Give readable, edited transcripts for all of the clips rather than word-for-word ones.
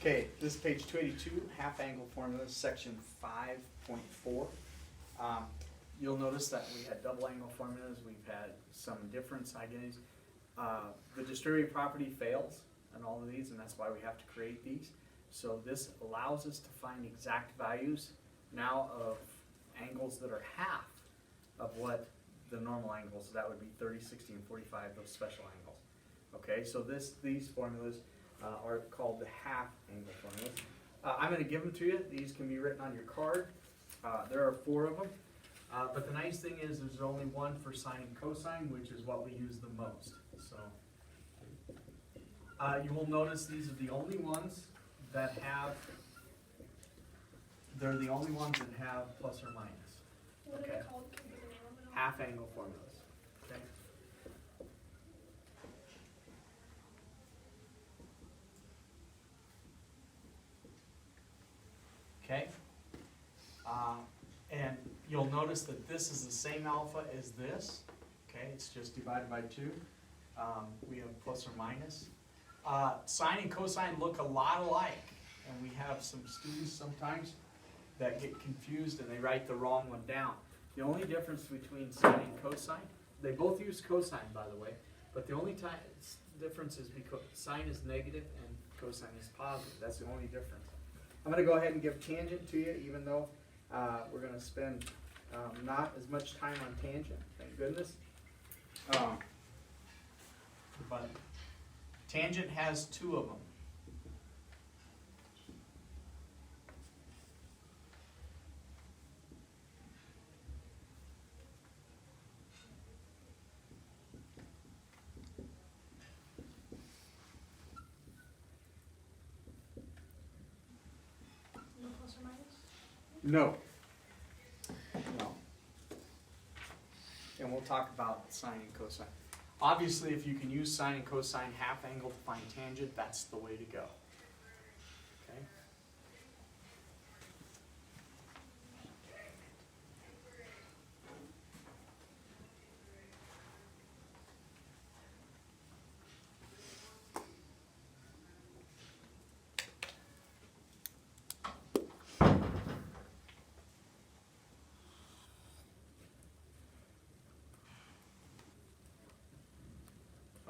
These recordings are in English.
Okay, this is page 282, half angle formulas, section 5.4. You'll notice that we had double angle formulas, we've had some difference identities. The distributed property fails on all of these, and that's why we have to create these. So this allows us to find exact values now of angles that are half of what the normal angles, so that would be 30, 60, and 45, those special angles. Okay, so these formulas are called the half angle formulas. I'm going to give them to you. These can be written on your card. There are 4 of them. But the nice thing is there's only one for sine and cosine, which is what we use the most. So you will notice these are the only ones that have, they're the only ones that have plus or minus. What are Okay. they called? Can you give me the name of them? Half angle formulas. Okay. Okay. And you'll notice that this is the same alpha as this. Okay, it's just divided by 2. We have plus or minus. Sine and cosine look a lot alike, and we have some students sometimes that get confused and they write the wrong one down. The only difference between sine and cosine, they both use cosine, by the way, but the only difference is because sine is negative and cosine is positive. That's the only difference. I'm going to go ahead and give tangent to you, even though we're going to spend not as much time on tangent, thank goodness. But tangent has 2 of them. No plus or minus? No. No. And we'll talk about sine and cosine. Obviously, if you can use sine and cosine half angle to find tangent, that's the way to go. Okay?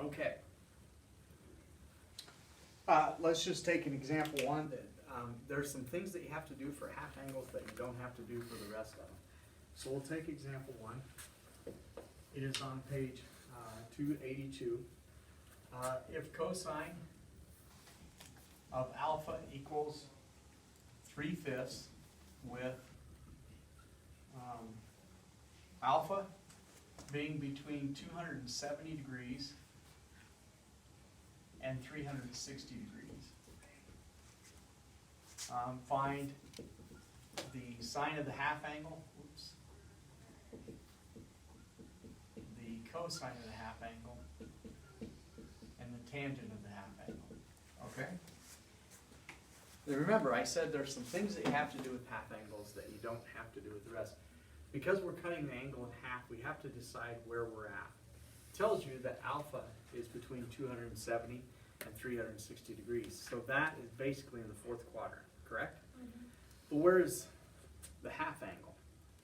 Okay. Let's just take an example 1 that there's some things that you have to do for half angles that you don't have to do for the rest of them. So we'll take example 1. It is on page 282. If cosine of alpha equals 3/5 with alpha being between 270 degrees and 360 degrees. Find the sine of the half angle, the cosine of the half angle, and the tangent of the half angle. Okay? Now remember, I said there's some things that you have to do with half angles that you don't have to do with the rest. Because we're cutting the angle in half, we have to decide where we're at. It tells you that alpha is between 270 and 360 degrees. So that is basically in the 4th quadrant, correct? Mm-hmm. But where is the half angle?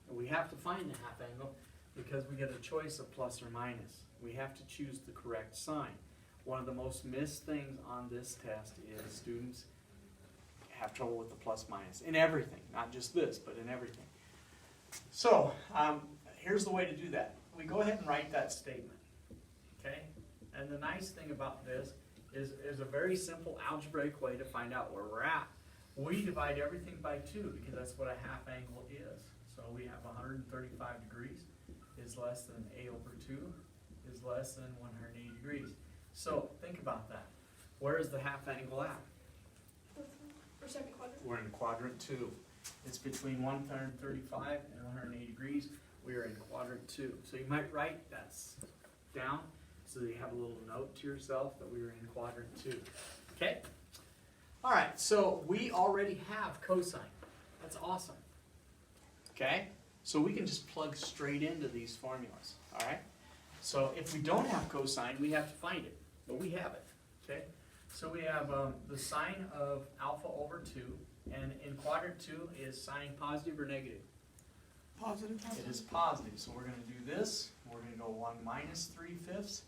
And we have to find the half angle because we get a choice of plus or minus. We have to choose the correct sign. One of the most missed things on this test is students have trouble with the plus minus in everything, not just this, but in everything. So here's the way to do that. We go ahead and write that statement, okay? And the nice thing about this is a very simple algebraic way to find out where we're at. We divide everything by 2 because that's what a half angle is. So we have 135 degrees is less than a over 2 is less than 180 degrees. So think about that. Where is the half angle at? Or second quadrant? We're in quadrant 2. It's between 135 and 180 degrees. We are in quadrant 2. So you might write that down so that you have a little note to yourself that we were in quadrant 2. Okay? All right, so we already have cosine. That's awesome. Okay? So we can just plug straight into these formulas. All right? So if we don't have cosine, we have to find it. But we have it. Okay? So we have the sine of alpha over 2, and in quadrant 2 is sine positive or negative? Positive. It is positive, so we're going to do this. We're going to go 1 minus 3/5.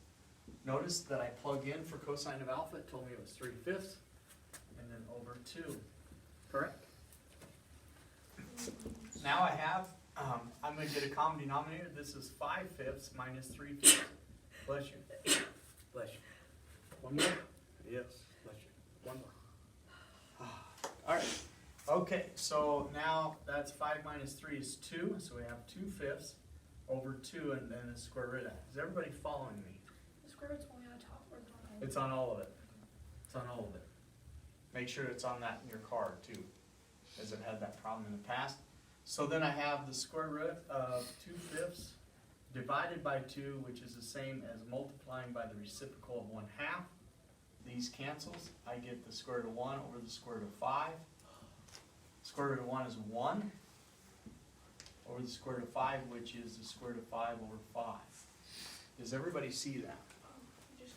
Notice that I plug in for cosine of alpha, it told me it was 3/5, and then over 2. Correct? Now I have, I'm going to get a common denominator. This is 5/5 minus 3/5. Bless you. Bless you. One more? Yes, bless you. One more. All right. Okay, so now that's 5 minus 3 is 2, so we have 2/5 over 2 and then the square root of that. Is everybody following me? The square root's only on the top or the bottom? It's on all of it. It's on all of it. Make sure it's on that in your card too, as it had that problem in the past. So then I have the square root of 2/5 divided by 2, which is the same as multiplying by the reciprocal of 1/2. These cancels. I get the square root of 1 over the square root of 5. Square root of 1 is 1 over the square root of 5, which is the square root of 5 over 5. Does everybody see that? Just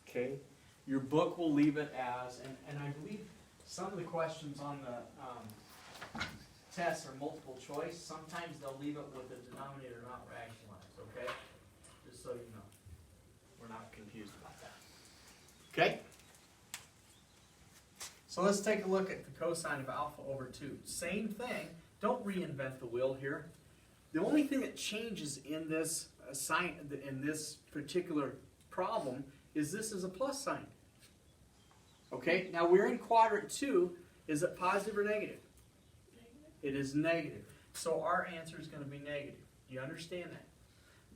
Okay. Your book will leave it as, and I believe some of the questions on the tests are multiple choice. Sometimes they'll leave it with the denominator not rationalized, okay? Just so you know. We're not confused about that. Okay? So let's take a look at the cosine of alpha over 2. Same thing. Don't reinvent the wheel here. The only thing that changes in this in this particular problem is this is a plus sign. Okay? Now we're in quadrant 2. Is it positive or negative? negative. It is negative. So our answer is going to be negative. You understand that?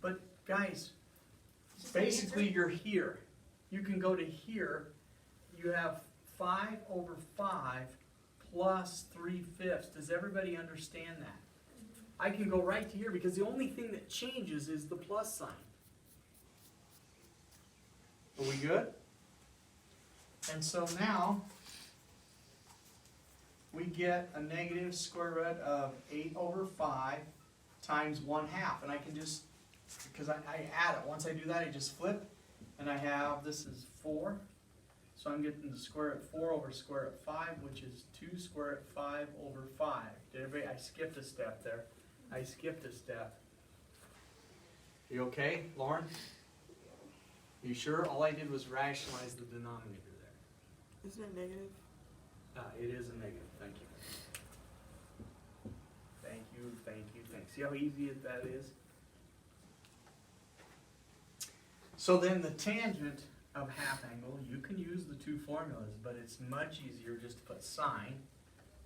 But guys, Is the basically answer? you're here. You can go to here. You have 5 over 5 plus 3/5. Does everybody understand that? I can go right to here because the only thing that changes is the plus sign. Are we good? And so now we get a negative square root of 8 over 5 times 1/2. And I can just, because I add it. Once I do that, I just flip. And I have, this is 4. So I'm getting the square root of 4 over square root of 5, which is 2 square root of 5 over 5. Did everybody, I skipped a step there. I skipped a step. You okay, Lauren? You sure? All I did was rationalize the denominator there. Isn't it negative? It is a negative, thank you. Thank you, thank you, thanks. See how easy that is? So then the tangent of half angle, you can use the two formulas, but it's much easier just to put sine,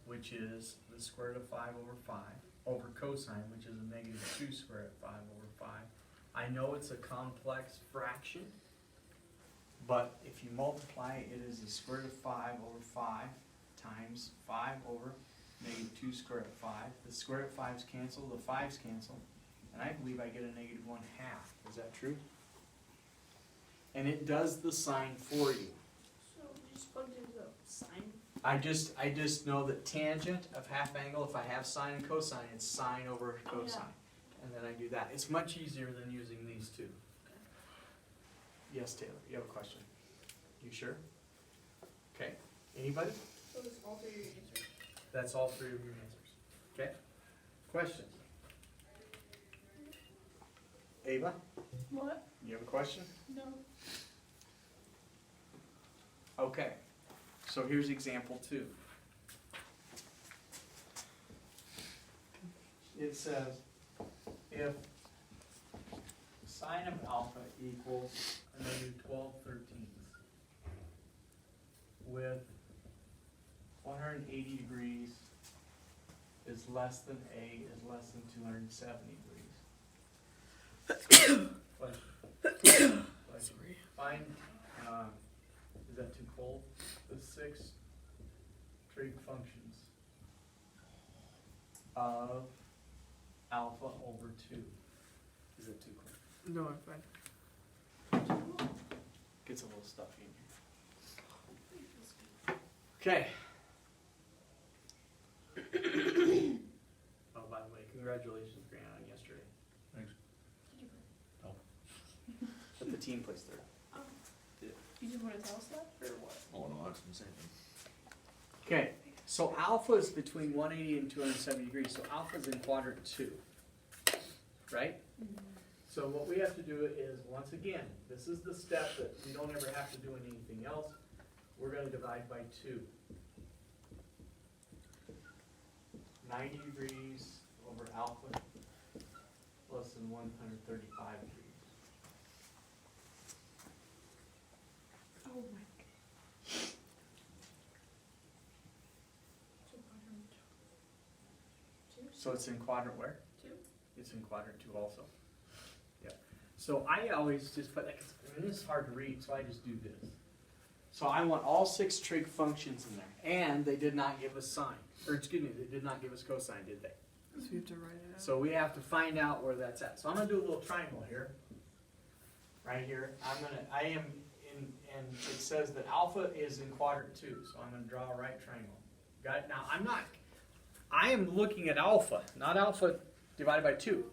which is the square root of 5 over 5, over cosine, which is a negative 2 square root of 5 over 5. I know it's a complex fraction, but if you multiply, it is the square root of 5 over 5 times 5 over negative 2 square root of 5. The square root of 5's cancel, the 5's cancel, and I believe I get a negative 1/2. Is that true? And it does the sign for you. So we just plugged in the sine. I just know that tangent of half angle, if I have sine and cosine, it's sine over cosine. And then I do that. It's much easier than using these two. Yes, Taylor, you have a question? You sure? Okay. Anybody? So it's all three of your answers. That's all 3 of your answers. Okay? Questions? Ava, What? you have a question? No. Okay. So here's example 2. It says, if sine of alpha equals a negative 12/13 with 180 degrees is less than A is less than 270 degrees. Question. Find, is that too cold? The 6 trig functions of alpha over 2. Is it too cold? No, I'm fine. Gets a little stuffy in here. Okay. Oh, by the way, congratulations, Grant, on yesterday. Thanks. Did you But the team placed third. Oh. You just wanna tell us that, or what? Oh, no, that's insane. Okay, so alpha is between 180 and 270 degrees, so alpha's in quadrant 2, right? So what we have to do is, once again, this is the step that we don't ever have to do in anything else. We're going to divide by 2. 90 degrees over alpha less than 135 degrees. Oh my god. So it's in quadrant where? 2? It's in quadrant 2 also. Yep. So I always just put that, 'cause this is hard to read, so I just do this. So I want all 6 trig functions in there, and they did not give us sine, or excuse me, they did not give us cosine, did they? So we have to write it out. So we have to find out where that's at. So I'm gonna do a little triangle here. Right here. I am in, and it says that alpha is in quadrant 2, so I'm gonna draw a right triangle. Got it? Now I am looking at alpha, not alpha divided by 2.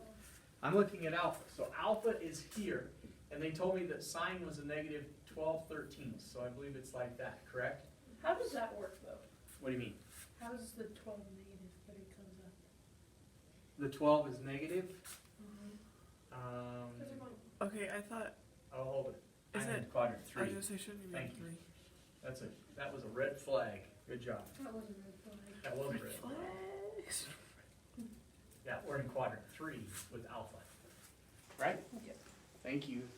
I'm looking at alpha. So alpha is here, and they told me that sine was a negative 12/13, so I believe it's like that, correct? How does that work though? What do you mean? How does the 12 negative, but it comes up? The 12 is negative? Because they're going, Okay, I thought, I'll hold it. Is I'm in it- quadrant I was 3. gonna say, shouldn't you Thank make you. 3? That was a red flag. Good job. that wasn't red flag. That was a red flag. Flags. Yeah, we're in quadrant 3 with alpha. Right? Yeah. Thank you.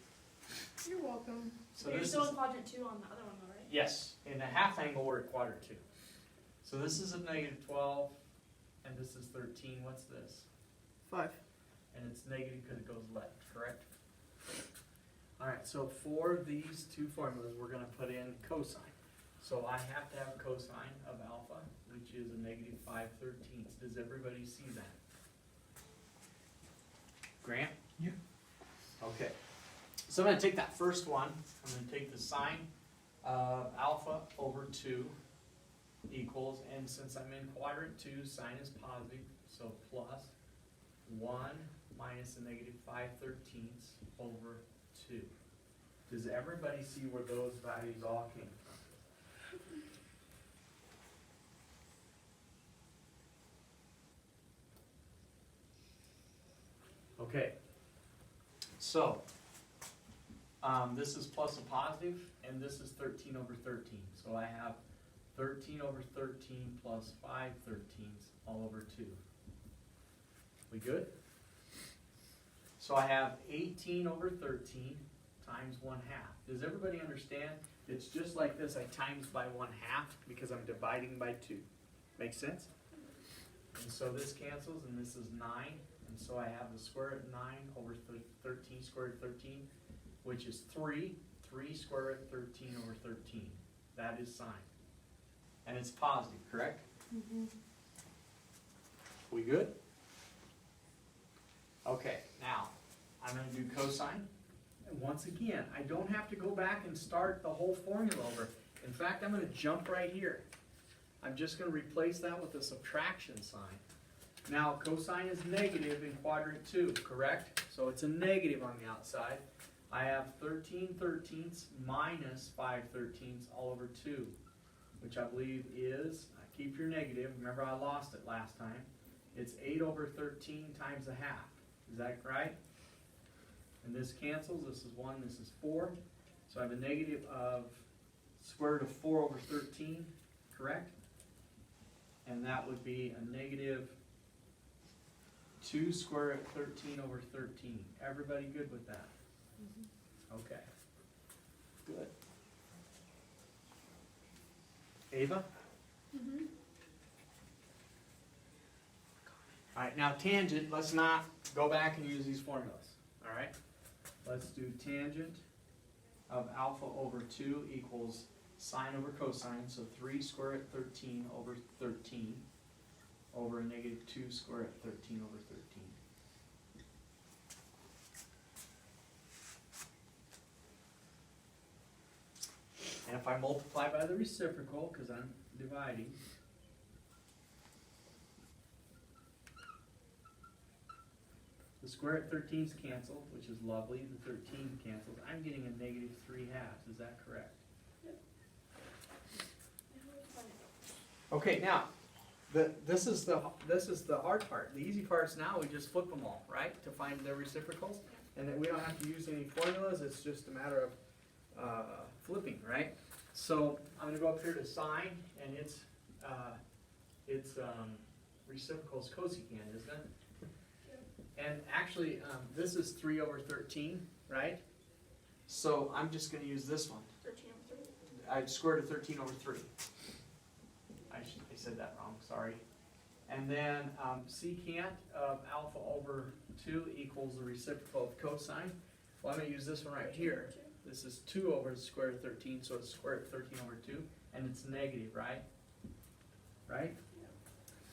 You're welcome. So You're this still is, in quadrant 2 on the other one though, right? yes, in a half angle, we're at quadrant 2. So this is a negative 12, and this is 13. What's this? 5. And it's negative because it goes left, correct? All right, so for these two formulas, we're going to put in cosine. So I have to have a cosine of alpha, which is a negative 5/13. Does everybody see that? Grant? Yeah. Okay. So I'm going to take that first one. I'm going to take the sine of alpha over 2 equals, and since I'm in quadrant 2, sine is positive, so plus 1 minus a negative 5/13 over 2. Does everybody see where those values all came from? Okay. So, this is plus a positive, and this is 13 over 13. So I have 13 over 13 plus 5/13 all over 2. We good? So I have 18 over 13 times 1/2. Does everybody understand? It's just like this. I times by 1/2 because I'm dividing by 2. Make sense? And so this cancels, and this is 9. And so I have the square root of 9 over 13 square root of 13, which is 3. 3 square root of 13 over 13. That is sine. And it's positive, correct? Mm-hmm. We good? Okay, now I'm going to do cosine. And once again, I don't have to go back and start the whole formula over. In fact, I'm going to jump right here. I'm just going to replace that with a subtraction sign. Now, cosine is negative in quadrant 2, correct? So it's a negative on the outside. I have 13/13 minus 5/13 all over 2, which I believe is, keep your negative, remember I lost it last time. It's 8 over 13 times 1/2. Is that right? And this cancels. This is 1, this is 4. So I have a negative of square root of 4 over 13, correct? And that would be a negative 2 square root of 13 over 13. Everybody good with that? Okay. Good. Ava? Mm-hmm. All right, now tangent, let's not go back and use these formulas, all right? Let's do tangent of alpha over 2 equals sine over cosine, so 3 square root of 13 over 13 over a negative 2 square root of 13 over 13. And if I multiply by the reciprocal, because I'm dividing, the square root of 13 is canceled, which is lovely. The 13 cancels. I'm getting a negative 3/2. Is that correct? Okay, now, this is the hard part. The easy part's now we just flip them all, right, to find their reciprocals, and then we don't have to use any formulas. It's just a matter of flipping, right? So I'm gonna go up here to sign, and it's reciprocals cosecant, isn't it? And actually, this is 3/13, right? So I'm just gonna use this one. 13/3. I square root of 13/3. I said that wrong, sorry. And then secant of alpha over 2 equals the reciprocal of cosine. Well, I'm gonna use this one right here. This is 2 over the square root of 13, so it's square root of 13/2, and it's negative, right? Right?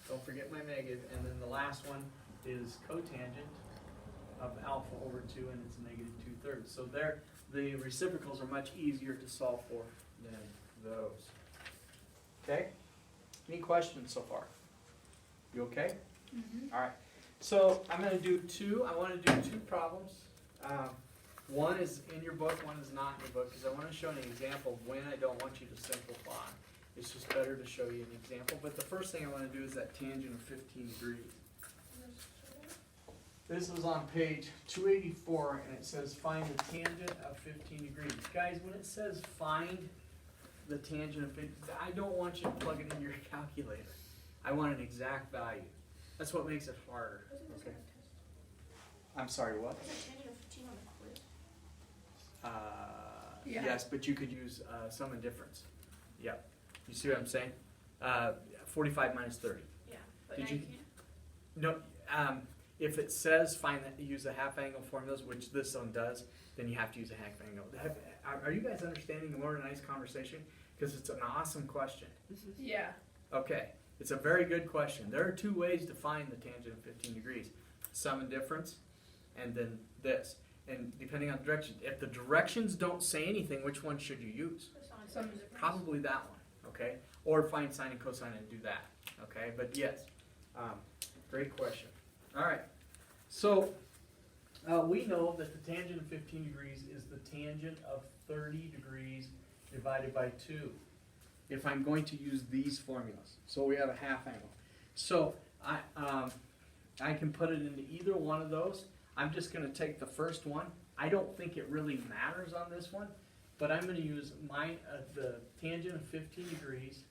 Don't forget my negative. And then the last one is cotangent of alpha over 2, and it's negative 2/3. So there, the reciprocals are much easier to solve for than those. Okay? Any questions so far? You okay? Mm-hmm. All right. So I'm going to do two. I want to do two problems. One is in your book, one is not in your book, because I want to show an example of when I don't want you to simplify. It's just better to show you an example. But the first thing I want to do is that tangent of 15 degrees. This was on page 284, and it says find the tangent of 15 degrees. Guys, when it says find the tangent of 15, I don't want you to plug it in your calculator. I want an exact value. That's what makes it harder. Okay. I'm sorry, what? Yeah. Yes, but you could use sum and difference. Yep. You see what I'm saying? 45 minus 30. Yeah, but Did now you- you can't. No, if it says find that, use the half angle formulas, which this one does, then you have to use a half angle. Are you guys understanding and learning a nice conversation? Because it's an awesome question. Yeah. Okay, it's a very good question. There are two ways to find the tangent of 15 degrees. Sum and difference, and then this. And depending on the direction, if the directions don't say anything, which one should you use? Probably that one, okay? Or find sine and cosine and do that, okay? But yes, great question. All right, so we know that the tangent of 15 degrees is the tangent of 30 degrees divided by 2 if I'm going to use these formulas. So we have a half angle. So I can put it into either one of those. I'm just going to take the first one. I don't think it really matters on this one, but I'm going to use the tangent of 15 degrees,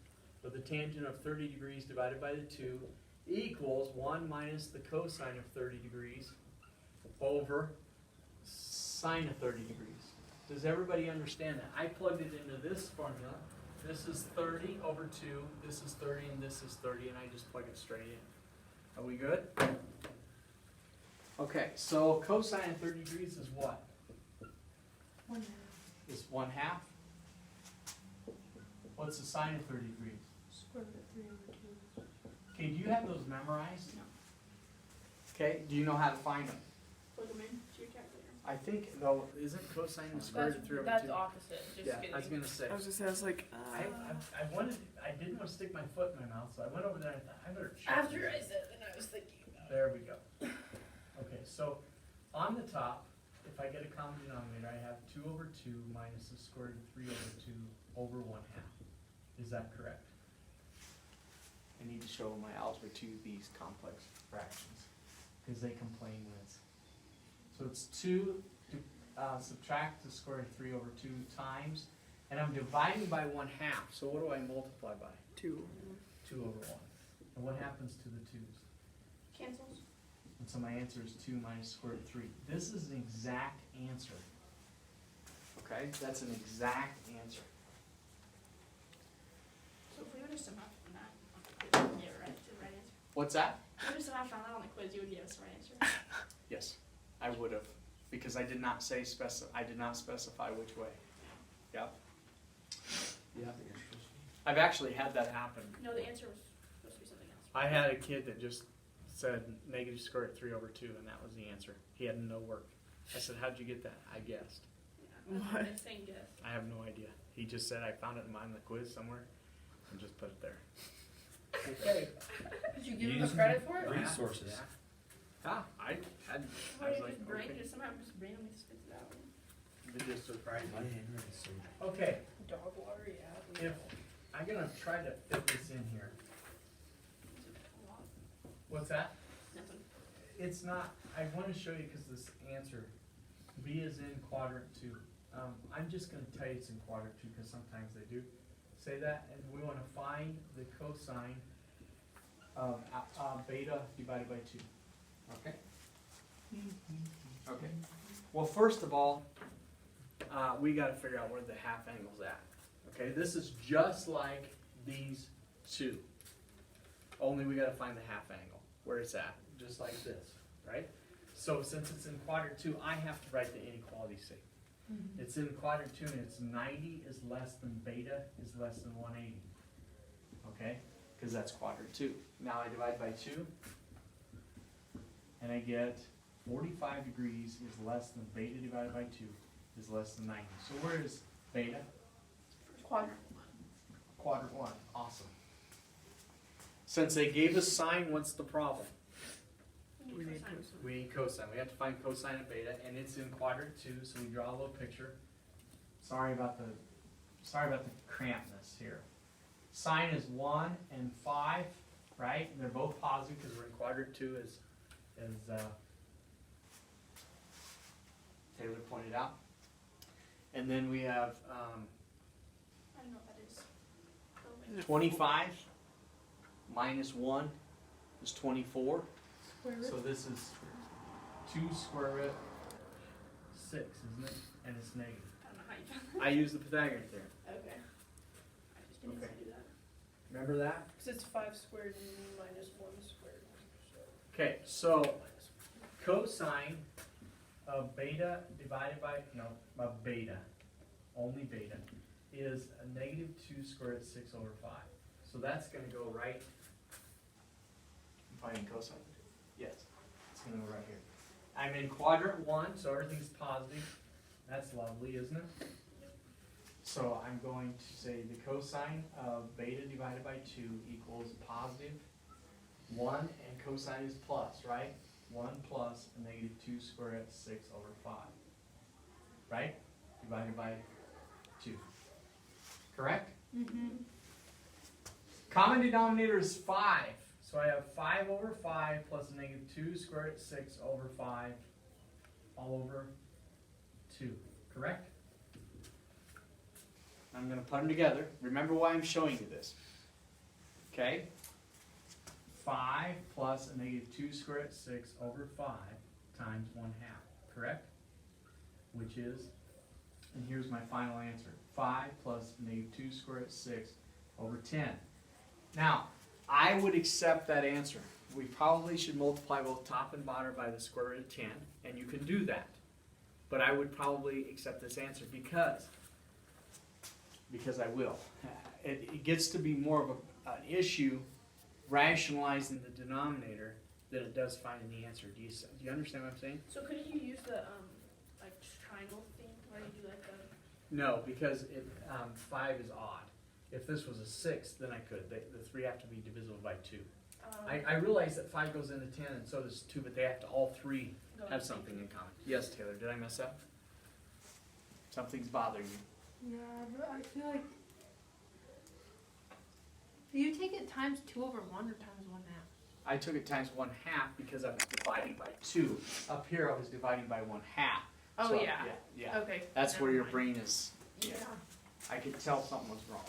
or the tangent of 30 degrees divided by the 2 equals 1 minus the cosine of 30 degrees over sine of 30 degrees. Does everybody understand that? I plugged it into this formula. This is 30 over 2, this is 30, and this is 30, and I just plug it straight in. Are we good? Okay, so cosine of 30 degrees is what? 1/2. Is 1/2? What's the sine of 30 degrees? Square root of 3/2. Okay, do you have those memorized? No. Okay, do you know how to find them? Plug them in to your calculator. I think, though, isn't cosine the square root of 3 over 2? That's opposite, just Yeah, kidding. I was gonna say. I was just, I was like, I didn't want to stick my foot in my mouth, so I went over there and I thought, I better check. After I said it, I was thinking about it. There we go. Okay, so on the top, if I get a common denominator, I have 2 over 2 minus the square root of 3 over 2 over 1/2. Is that correct? I need to show my algebra 2 these complex fractions, because they complain when it's. So it's 2 subtract the square root of 3 over 2 times, and I'm dividing by 1/2, so what do I multiply by? 2. 2 over 1. And what happens to the 2's? Cancels. And so my answer is 2 minus square root of 3. This is an exact answer. Okay, that's an exact answer. So if we would have somehow found that, on the quiz, you would get the right answer. What's that? If we would have somehow found that on the quiz, you would give us the right answer. Yes, I would have, because I did not specify which way. Yep. Yep. I've actually had that happen. No, the answer was supposed to be something else. I had a kid that just said negative square root of 3 over 2, and that was the answer. He had no work. I said, how'd you get that? I guessed. Yeah, What? I'm saying guess. I have no idea. He just said I found it in the quiz somewhere and just put it there. Okay. Did you give him the credit for it? Resources. Yeah. Ah, I Why was did like, just brain okay. just somehow just randomly spits it out? It just surprised My me. handwriting is so Okay, Dog water. gonna try to fit this in here. What's that? Nothing. It's not, I wanna show you, cause this answer, B is in quadrant 2. I'm just gonna tell you it's in quadrant 2, cause sometimes they do say that, and we wanna find the cosine of beta divided by 2, okay? Okay, well, first of all, we gotta figure out where the half angle's at, okay? This is just like these two, only we gotta find the half angle, where it's at, just like this, right? So since it's in quadrant 2, I have to write the inequality statement. It's in quadrant 2 and it's 90 is less than beta is less than 180, okay? Because that's quadrant 2. Now I divide by 2, and I get 45 degrees is less than beta divided by 2 is less than 90. So where is beta? Quadrant. Quadrant 1. Awesome. Since they gave us sine, what's the problem? We need cosine. cosine. We need cosine. We have to find cosine of beta, and it's in quadrant 2, so we draw a little picture. Sorry about the crampness here. Sine is 1 and 5, right? And they're both positive because we're in quadrant 2, as Taylor pointed out. And then we have I don't know what that is. Oh, wait. 25 minus 1 is 24. Square root. So this is 2 square root 6, isn't it? And it's negative. I don't know how you found that. I use the Pythagorean theorem. Okay. I just didn't Okay. do that. Remember that? Cause it's 5 squared and minus 1 squared. Okay, so cosine of beta divided by, of beta, only beta, is a negative 2 squared root 6 over 5. So that's gonna go right, finding cosine, yes, it's gonna go right here. I'm in quadrant 1, so everything's positive. That's lovely, isn't it? So I'm going to say the cosine of beta divided by 2 equals positive 1, and cosine is plus, right? 1 plus a negative 2 square root 6 over 5. Right? Divided by 2. Correct? Mm-hmm. Common denominator is 5. So I have 5 over 5 plus a negative 2 square root 6 over 5 all over 2. Correct? I'm going to put them together. Remember why I'm showing you this. Okay? 5 plus a negative 2 square root 6 over 5 times 1/2. Correct? Which is, and here's my final answer, 5 plus a negative 2 square root 6 over 10. Now, I would accept that answer. We probably should multiply both top and bottom by the square root of 10, and you can do that. But I would probably accept this answer because I will. It gets to be more of an issue rationalizing the denominator than it does finding the answer. Do you understand what I'm saying? So couldn't you use the like triangle thing where you do like the No, because 5 is odd. If this was a 6, then I could. The 3 have to be divisible by 2. I realize that 5 goes into 10 and so does 2, but they have to all 3 go have with something in common. Yes, Taylor, did I mess up? Something's bothering you. Yeah, but I feel like. Do you take it times 2 over 1 or times 1/2? I took it times 1/2 because I was dividing by 2. Up here I was dividing by 1/2. Oh, So, yeah. Yeah. Okay. That's never where your mind. brain is. Yeah. I could tell something was wrong.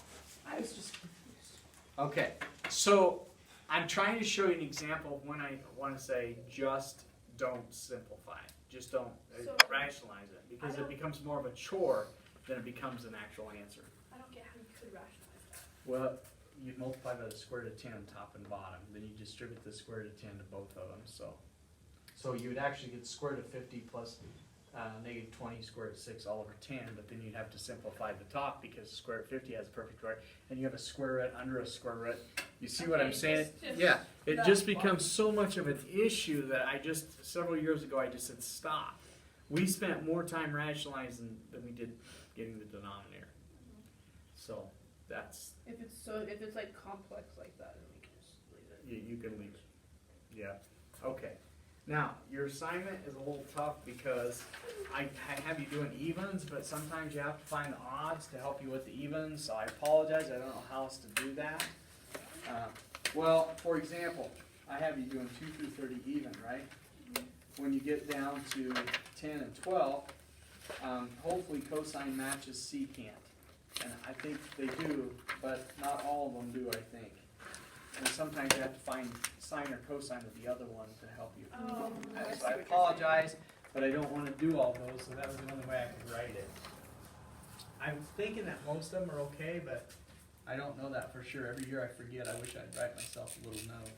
I was just confused. Okay, so I'm trying to show you an example of when I want to say just don't simplify it. Just don't So- rationalize it because I it don't- becomes more of a chore than it becomes an actual answer. I don't get how you could rationalize that. Well, you multiply by the square root of 10 top and bottom, then you distribute the square root of 10 to both of them, so you would actually get square root of 50 plus negative 20 square root of 6 all over 10, but then you'd have to simplify the top because square root of 50 has a perfect square, and you have a square root under a square root. You see what I'm Okay, saying? just Yeah, it that just part. becomes so much of an issue that several years ago, I just said stop. We spent more time rationalizing than we did getting the denominator. So that's, If it's like complex like that, then we can just leave it. you can leave it. Yeah, okay. Now, your assignment is a little tough because I have you doing evens, but sometimes you have to find the odds to help you with the evens, so I apologize, I don't know how else to do that. Well, for example, I have you doing 2 through 30 even, right? When you get down to 10 and 12, hopefully cosine matches secant. And I think they do, but not all of them do, I think. And sometimes you have to find sine or cosine of the other one to help you. Oh, So I apologize, but I don't want to do all those, so that was the only way I could write it. I'm thinking that most of them are okay, but I don't know that for sure. Every year I forget. I wish I'd write myself a little note.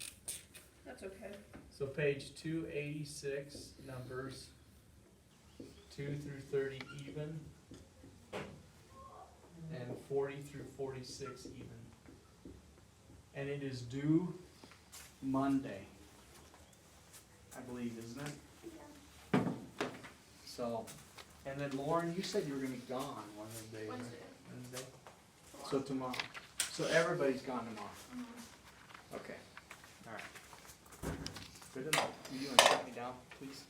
That's okay. So page 286, numbers 2 through 30 even, and 40 through 46 even. And it is due Monday, I believe, isn't it? So, and then Lauren, you said you were gonna be gone one of the days, right? Wednesday. Wednesday? So tomorrow. So everybody's gone tomorrow. Mhm. Okay, all right. Good enough. You want to shut me down, please?